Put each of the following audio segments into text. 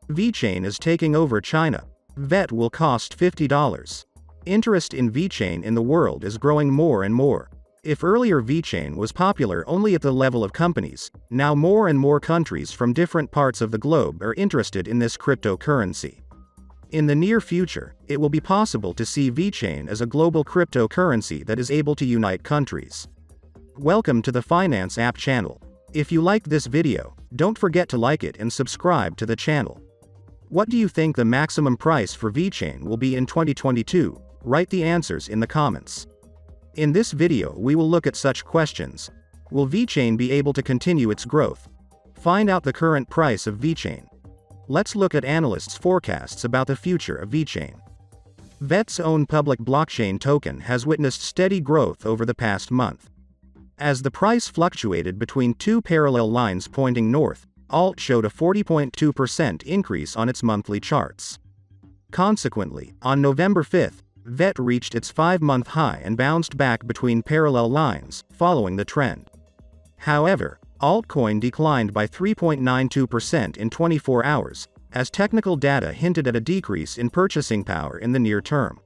Vechain is taking over China. Vet will cost $50. Interest in Vechain in the world is growing more and more. If earlier Vechain was popular only at the level of companies, now more and more countries from different parts of the globe are interested in this cryptocurrency. In the near future, it will be possible to see Vechain as a global cryptocurrency that is able to unite countries. Welcome to the Finance App channel. If you liked this video, don't forget to like it and subscribe to the channel. What do you think the maximum price for Vechain will be in 2022? Write the answers in the comments. In this video we will look at such questions. Will Vechain be able to continue its growth? Find out the current price of Vechain. Let's look at analysts' forecasts about the future of Vechain. Vet's own public blockchain token has witnessed steady growth over the past month. As the price fluctuated between two parallel lines pointing north, Alt showed a 40.2% increase on its monthly charts. Consequently, on November 5th, Vet reached its 5-month high and bounced back between parallel lines, following the trend. However, altcoin declined by 3.92% in 24 hours, as technical data hinted at a decrease in purchasing power in the near term.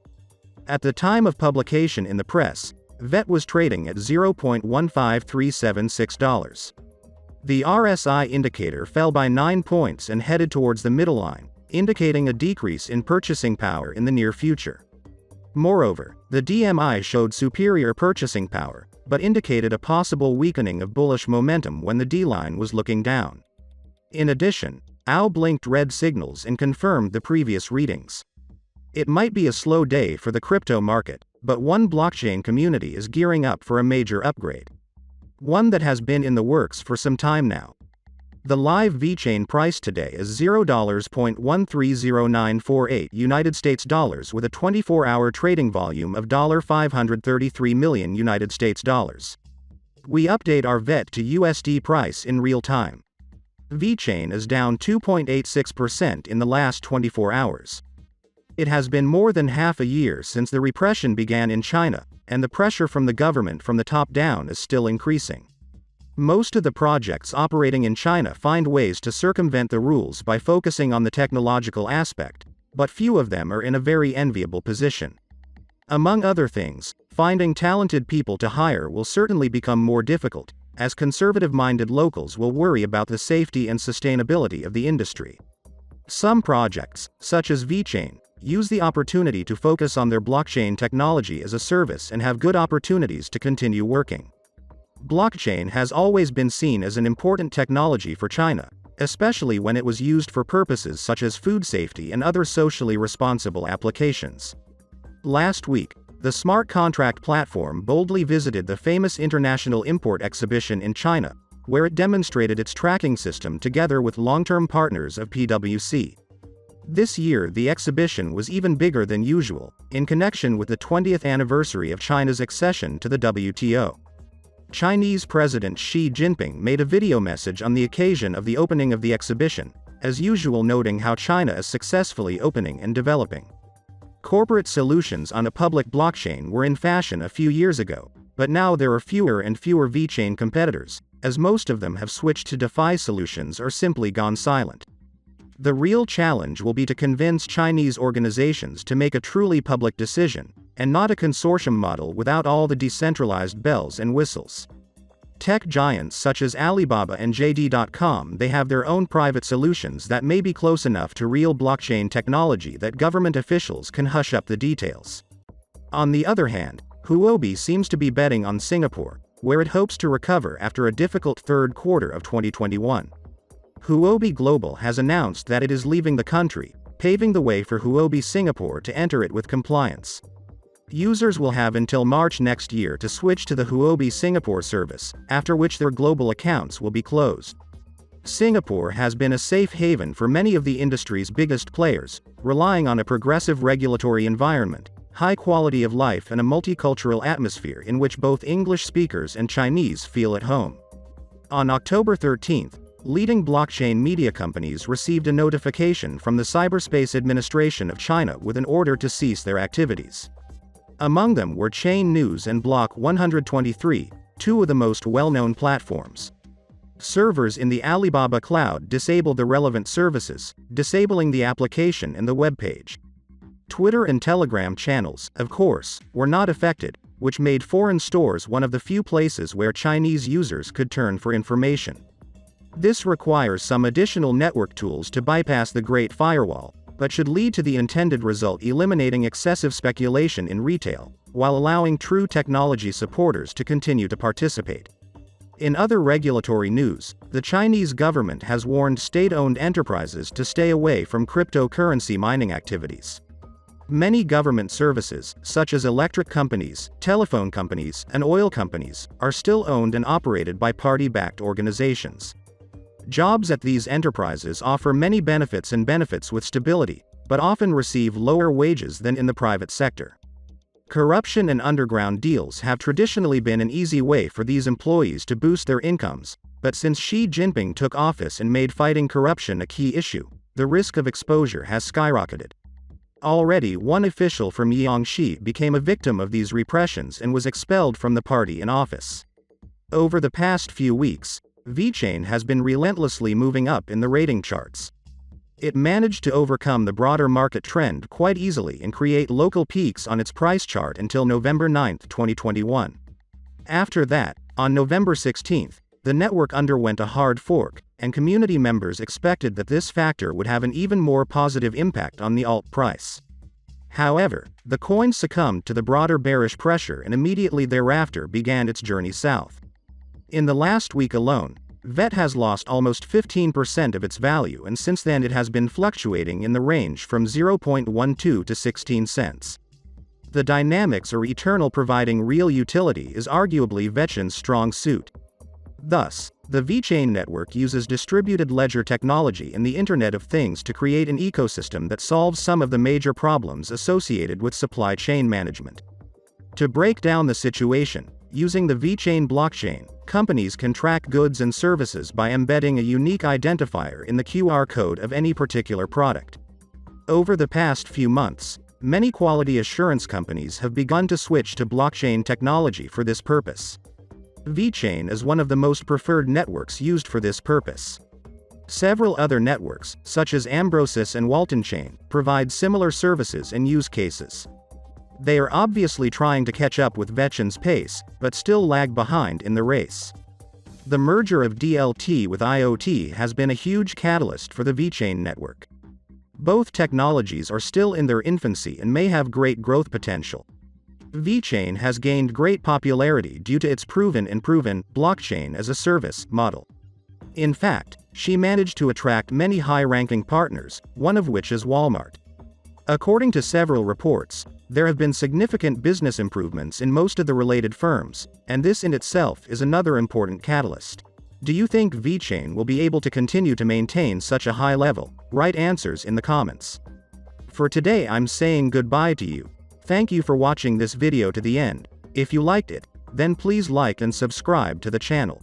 At the time of publication in the press, Vet was trading at $0.15376. The RSI indicator fell by 9 points and headed towards the middle line, indicating a decrease in purchasing power in the near future. Moreover, the DMI showed superior purchasing power, but indicated a possible weakening of bullish momentum when the D-line was looking down. In addition, OW blinked red signals and confirmed the previous readings. It might be a slow day for the crypto market, but one blockchain community is gearing up for a major upgrade. One that has been in the works for some time now. The live Vechain price today is $0.130948 United States dollars with a 24-hour trading volume of $533 million United States dollars. We update our Vet to USD price in real time. Vechain is down 2.86% in the last 24 hours. It has been more than half a year since the repression began in China, and the pressure from the government from the top down is still increasing. Most of the projects operating in China find ways to circumvent the rules by focusing on the technological aspect, but few of them are in a very enviable position. Among other things, finding talented people to hire will certainly become more difficult, as conservative-minded locals will worry about the safety and sustainability of the industry. Some projects, such as Vechain, use the opportunity to focus on their blockchain technology as a service and have good opportunities to continue working. Blockchain has always been seen as an important technology for China, especially when it was used for purposes such as food safety and other socially responsible applications. Last week, the smart contract platform boldly visited the famous International Import Exhibition in China, where it demonstrated its tracking system together with long-term partners of PwC. This year the exhibition was even bigger than usual, in connection with the 20th anniversary of China's accession to the WTO. Chinese President Xi Jinping made a video message on the occasion of the opening of the exhibition, as usual noting how China is successfully opening and developing. Corporate solutions on a public blockchain were in fashion a few years ago, but now there are fewer and fewer Vechain competitors, as most of them have switched to DeFi solutions or simply gone silent. The real challenge will be to convince Chinese organizations to make a truly public decision, and not a consortium model without all the decentralized bells and whistles. Tech giants such as Alibaba and JD.com, they have their own private solutions that may be close enough to real blockchain technology that government officials can hush up the details. On the other hand, Huobi seems to be betting on Singapore, where it hopes to recover after a difficult third quarter of 2021. Huobi Global has announced that it is leaving the country, paving the way for Huobi Singapore to enter it with compliance. Users will have until March next year to switch to the Huobi Singapore service, after which their global accounts will be closed. Singapore has been a safe haven for many of the industry's biggest players, relying on a progressive regulatory environment, high quality of life and a multicultural atmosphere in which both English speakers and Chinese feel at home. On October 13, leading blockchain media companies received a notification from the Cyberspace Administration of China with an order to cease their activities. Among them were Chain News and Block 123, two of the most well-known platforms. Servers in the Alibaba cloud disabled the relevant services, disabling the application and the web page. Twitter and Telegram channels, of course, were not affected, which made foreign stores one of the few places where Chinese users could turn for information. This requires some additional network tools to bypass the Great Firewall, but should lead to the intended result, eliminating excessive speculation in retail, while allowing true technology supporters to continue to participate. In other regulatory news, the Chinese government has warned state-owned enterprises to stay away from cryptocurrency mining activities. Many government services, such as electric companies, telephone companies, and oil companies, are still owned and operated by party-backed organizations. Jobs at these enterprises offer many benefits with stability, but often receive lower wages than in the private sector. Corruption and underground deals have traditionally been an easy way for these employees to boost their incomes, but since Xi Jinping took office and made fighting corruption a key issue, the risk of exposure has skyrocketed. Already one official from Jiangxi became a victim of these repressions and was expelled from the party in office. Over the past few weeks, Vechain has been relentlessly moving up in the rating charts. It managed to overcome the broader market trend quite easily and create local peaks on its price chart until November 9, 2021. After that, on November 16, the network underwent a hard fork, and community members expected that this factor would have an even more positive impact on the alt price. However, the coin succumbed to the broader bearish pressure and immediately thereafter began its journey south. In the last week alone, VET has lost almost 15% of its value, and since then it has been fluctuating in the range from 0.12 to 16 cents. The dynamics or eternal providing real utility is arguably Vechain's strong suit. Thus, the Vechain network uses distributed ledger technology and the Internet of Things to create an ecosystem that solves some of the major problems associated with supply chain management. To break down the situation, using the Vechain blockchain, companies can track goods and services by embedding a unique identifier in the QR code of any particular product. Over the past few months, many quality assurance companies have begun to switch to blockchain technology for this purpose. Vechain is one of the most preferred networks used for this purpose. Several other networks, such as Ambrosis and Walton Chain, provide similar services and use cases. They are obviously trying to catch up with Vechain's pace, but still lag behind in the race. The merger of DLT with IoT has been a huge catalyst for the Vechain network. Both technologies are still in their infancy and may have great growth potential. Vechain has gained great popularity due to its proven blockchain as a service model. In fact, she managed to attract many high-ranking partners, one of which is Walmart. According to several reports, there have been significant business improvements in most of the related firms, and this in itself is another important catalyst. Do you think Vechain will be able to continue to maintain such a high level? Write answers in the comments. For today I'm saying goodbye to you. Thank you for watching this video to the end. If you liked it, then please like and subscribe to the channel.